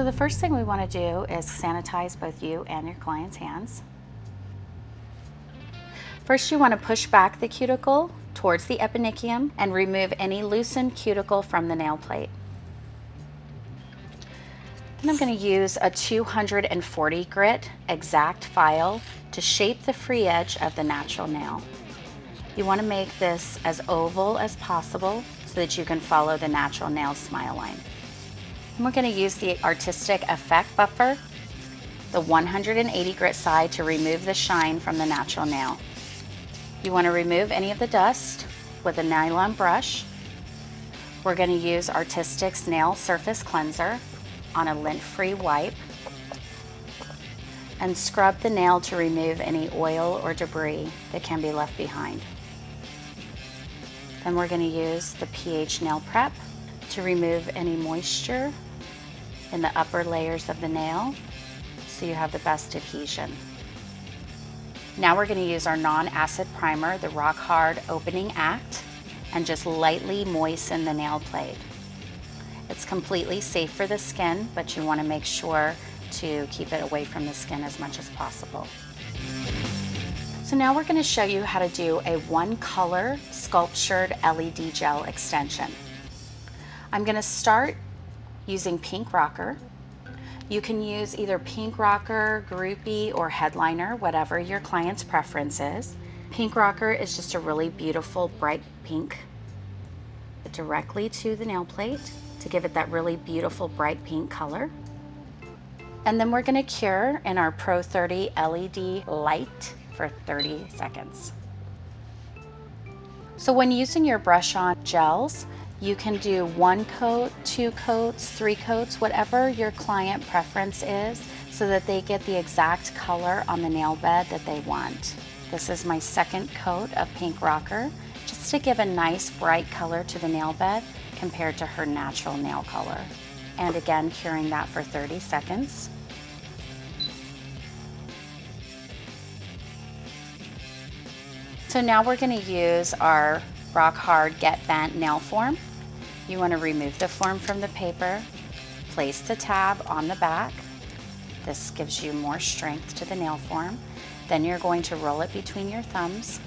So the first thing we want to do is sanitize both you and your client's hands. First, you want to push back the cuticle towards the eponychium and remove any loosened cuticle from the nail plate. Then I'm going to use a 240 grit exact file to shape the free edge of the natural nail. You want to make this as oval as possible so that you can follow the natural nail smile line. And we're going to use the artistic effect buffer, the 180 grit side, to remove the shine from the natural nail. You want to remove any of the dust with a nylon brush. We're going to use Artistic's Nail Surface Cleanser on a lint-free wipe and scrub the nail to remove any oil or debris that can be left behind. Then we're going to use the pH nail prep to remove any moisture in the upper layers of the nail so you have the best adhesion. Now we're going to use our non-acid primer, the Rock Hard Opening Act, and just lightly moisten the nail plate. It's completely safe for the skin, but you want to make sure to keep it away from the skin as much as possible. So now we're going to show you how to do a one-color sculptured LED gel extension. I'm going to start using Pink Rocker. You can use either Pink Rocker, Groupie, or Headliner, whatever your client's preference is. Pink Rocker is just a really beautiful bright pink directly to the nail plate to give it that really beautiful bright pink color. And then we're going to cure in our Pro 30 LED light for 30 seconds. So when using your brush-on gels, you can do 1 coat, 2 coats, 3 coats, whatever your client preference is, so that they get the exact color on the nail bed that they want. This is my second coat of Pink Rocker, just to give a nice bright color to the nail bed compared to her natural nail color. And again, curing that for 30 seconds. So now we're going to use our Rock Hard Get Bent nail form. You want to remove the form from the paper, place the tab on the back. This gives you more strength to the nail form. Then you're going to roll it between your thumbs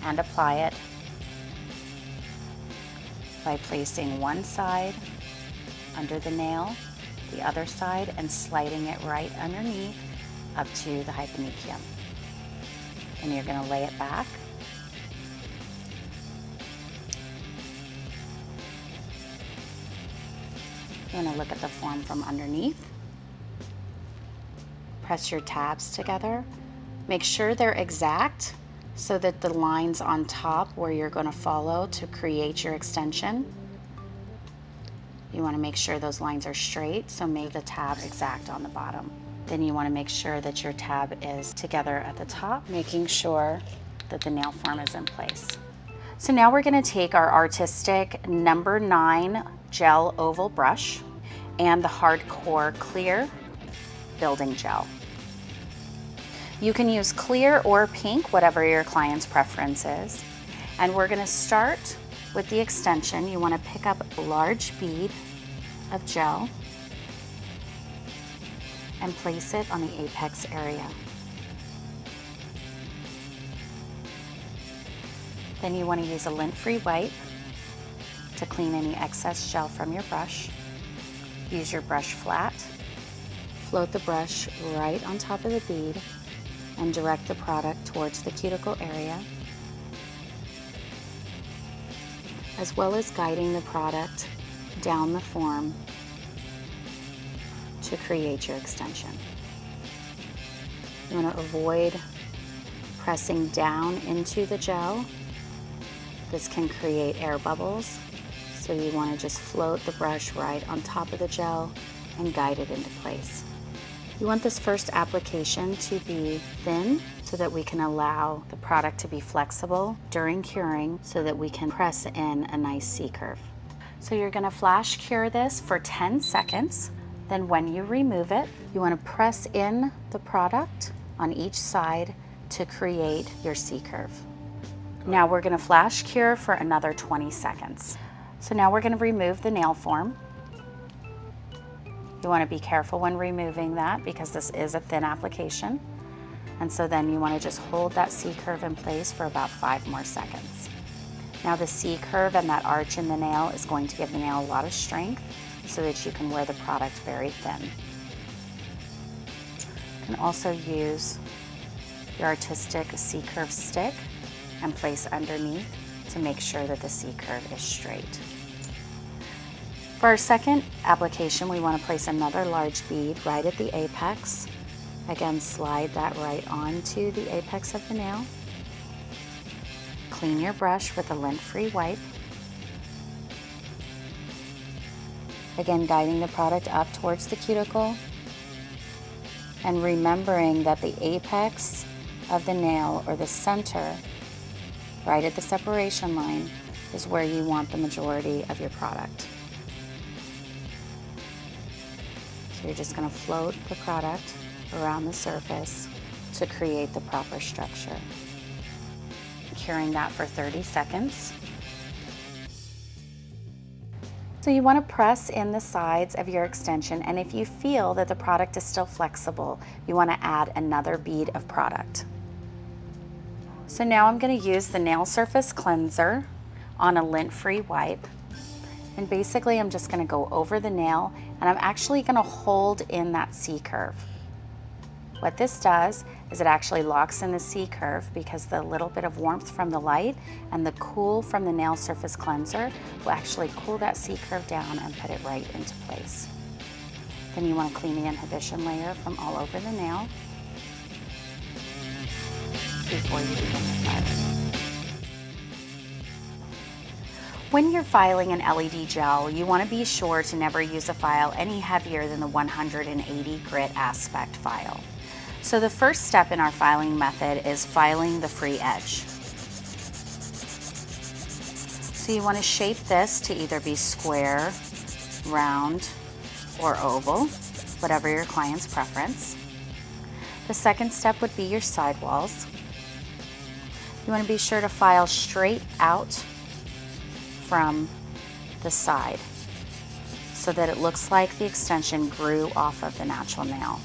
and apply it by placing one side under the nail, the other side, and sliding it right underneath up to the hyponychium. And you're going to lay it back. You want to look at the form from underneath. Press your tabs together. Make sure they're exact so that the lines on top where you're going to follow to create your extension, you want to make sure those lines are straight, so make the tab exact on the bottom. Then you want to make sure that your tab is together at the top, making sure that the nail form is in place. So now we're going to take our Artistic number 9 gel oval brush and the Hardcore Clear building gel. You can use clear or pink, whatever your client's preference is. And we're going to start with the extension. You want to pick up a large bead of gel and place it on the apex area. Then you want to use a lint-free wipe to clean any excess gel from your brush. Use your brush flat. Float the brush right on top of the bead and direct the product towards the cuticle area, as well as guiding the product down the form to create your extension. You want to avoid pressing down into the gel. This can create air bubbles, so you want to just float the brush right on top of the gel and guide it into place. You want this first application to be thin so that we can allow the product to be flexible during curing so that we can press in a nice C-curve. So you're going to flash cure this for 10 seconds. Then when you remove it, you want to press in the product on each side to create your C-curve. Now we're going to flash cure for another 20 seconds. So now we're going to remove the nail form. You want to be careful when removing that because this is a thin application. And so then you want to just hold that C-curve in place for about 5 more seconds. Now the C-curve and that arch in the nail is going to give the nail a lot of strength so that you can wear the product very thin. You can also use your artistic C-curve stick and place underneath to make sure that the C-curve is straight. For our second application, we want to place another large bead right at the apex. Again, slide that right onto the apex of the nail. Clean your brush with a lint-free wipe. Again, guiding the product up towards the cuticle. And remembering that the apex of the nail, or the center, right at the separation line, is where you want the majority of your product. So you're just going to float the product around the surface to create the proper structure. Curing that for 30 seconds. So you want to press in the sides of your extension, and if you feel that the product is still flexible, you want to add another bead of product. So now I'm going to use the nail surface cleanser on a lint-free wipe. And basically I'm just going to go over the nail, and I'm actually going to hold in that C-curve. What this does is it actually locks in the C-curve because the little bit of warmth from the light and the cool from the nail surface cleanser will actually cool that C-curve down and put it right into place. Then you want to clean the inhibition layer from all over the nail before you begin the filing. When you're filing an LED gel, you want to be sure to never use a file any heavier than the 180 grit aspect file. So the first step in our filing method is filing the free edge. So you want to shape this to either be square, round, or oval, whatever your client's preference. The second step would be your sidewalls. You want to be sure to file straight out from the side so that it looks like the extension grew off of the natural nail.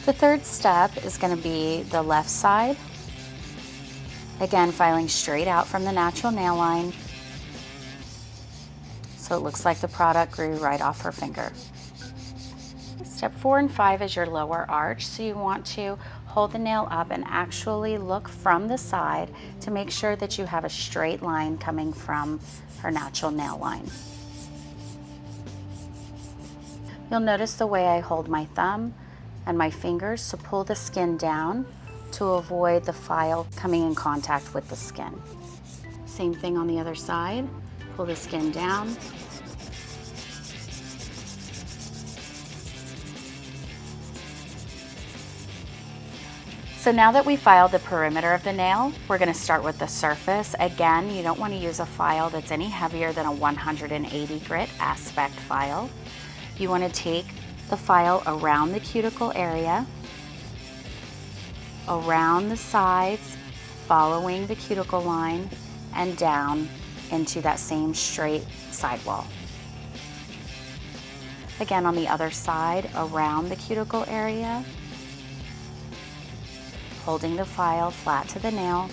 The third step is going to be the left side. Again, filing straight out from the natural nail line so it looks like the product grew right off her finger. Step 4 and 5 is your lower arch, so you want to hold the nail up and actually look from the side to make sure that you have a straight line coming from her natural nail line. You'll notice the way I hold my thumb and my fingers to pull the skin down to avoid the file coming in contact with the skin. Same thing on the other side, pull the skin down. So now that we filed the perimeter of the nail, we're going to start with the surface. Again, you don't want to use a file that's any heavier than a 180 grit aspect file. You want to take the file around the cuticle area, around the sides, following the cuticle line, and down into that same straight sidewall. Again, on the other side, around the cuticle area, holding the file flat to the nail,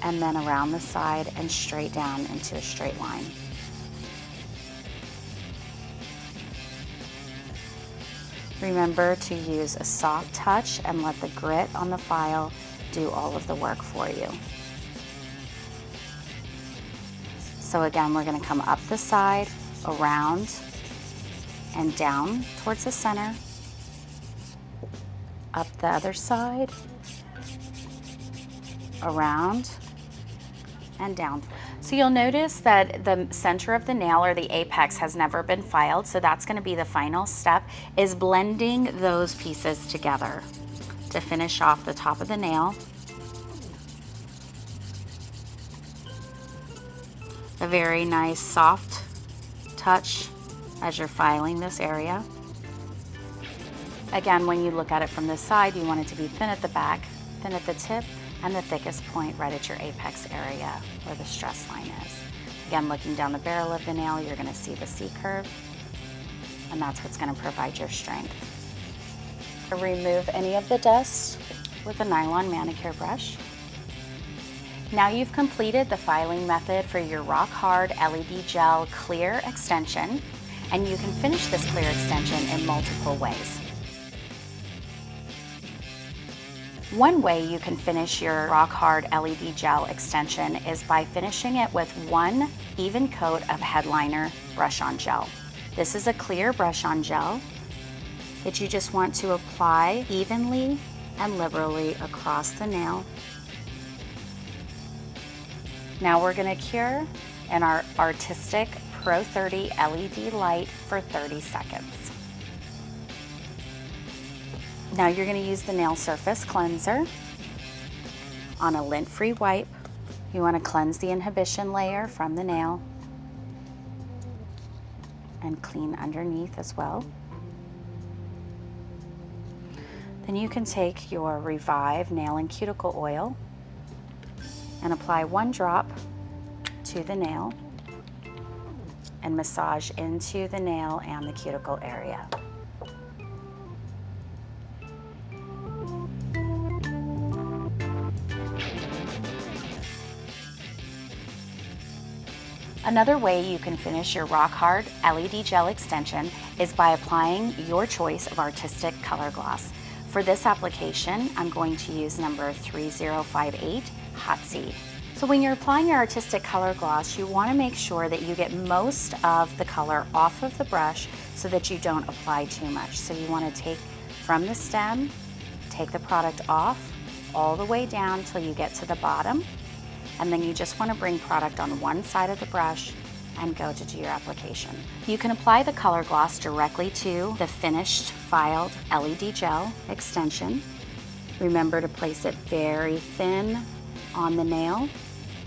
and then around the side and straight down into a straight line. Remember to use a soft touch and let the grit on the file do all of the work for you. So again, we're going to come up the side, around, and down towards the center, up the other side, around, and down. So you'll notice that the center of the nail, or the apex, has never been filed, so that's going to be the final step, is blending those pieces together to finish off the top of the nail. A very nice soft touch as you're filing this area. Again, when you look at it from this side, you want it to be thin at the back, thin at the tip, and the thickest point right at your apex area where the stress line is. Again, looking down the barrel of the nail, you're going to see the C-curve, and that's what's going to provide your strength. Remove any of the dust with a nylon manicure brush. Now you've completed the filing method for your Rock Hard LED Gel Clear Extension, and you can finish this clear extension in multiple ways. One way you can finish your Rock Hard LED Gel extension is by finishing it with one even coat of headliner brush-on gel. This is a clear brush-on gel that you just want to apply evenly and liberally across the nail. Now we're going to cure in our Artistic Pro 30 LED light for 30 seconds. Now you're going to use the nail surface cleanser. On a lint-free wipe, you want to cleanse the inhibition layer from the nail and clean underneath as well. Then you can take your Revive Nail and Cuticle Oil and apply 1 drop to the nail and massage into the nail and the cuticle area. Another way you can finish your Rock Hard LED Gel extension is by applying your choice of artistic color gloss. For this application, I'm going to use number 3058 Hot Seed. So when you're applying your artistic color gloss, you want to make sure that you get most of the color off of the brush so that you don't apply too much. So you want to take from the stem, take the product off all the way down till you get to the bottom, and then you just want to bring product on one side of the brush and go to do your application. You can apply the color gloss directly to the finished filed LED gel extension. Remember to place it very thin on the nail.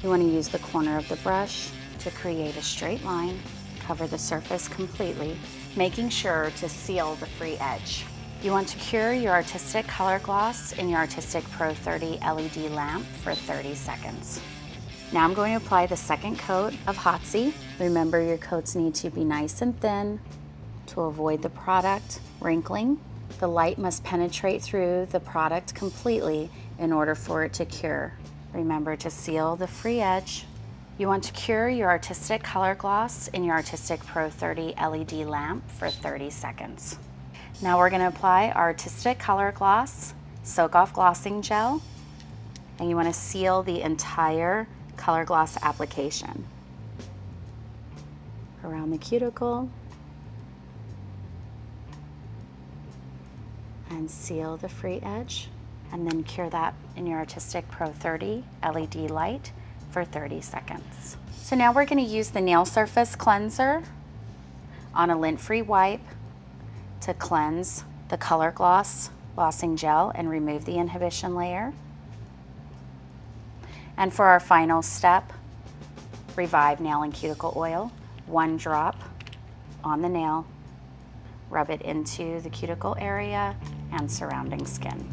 You want to use the corner of the brush to create a straight line, cover the surface completely, making sure to seal the free edge. You want to cure your artistic color gloss in your Artistic Pro 30 LED lamp for 30 seconds. Now I'm going to apply the second coat of Hot Seed. Remember, your coats need to be nice and thin to avoid the product wrinkling. The light must penetrate through the product completely in order for it to cure. Remember to seal the free edge. You want to cure your artistic color gloss in your Artistic Pro 30 LED lamp for 30 seconds. Now we're going to apply our Artistic Color Gloss Soak Off Glossing Gel, and you want to seal the entire color gloss application around the cuticle and seal the free edge, and then cure that in your Artistic Pro 30 LED light for 30 seconds. So now we're going to use the nail surface cleanser on a lint-free wipe to cleanse the color gloss glossing gel and remove the inhibition layer. And for our final step, Revive Nail and Cuticle Oil, 1 drop on the nail, rub it into the cuticle area and surrounding skin.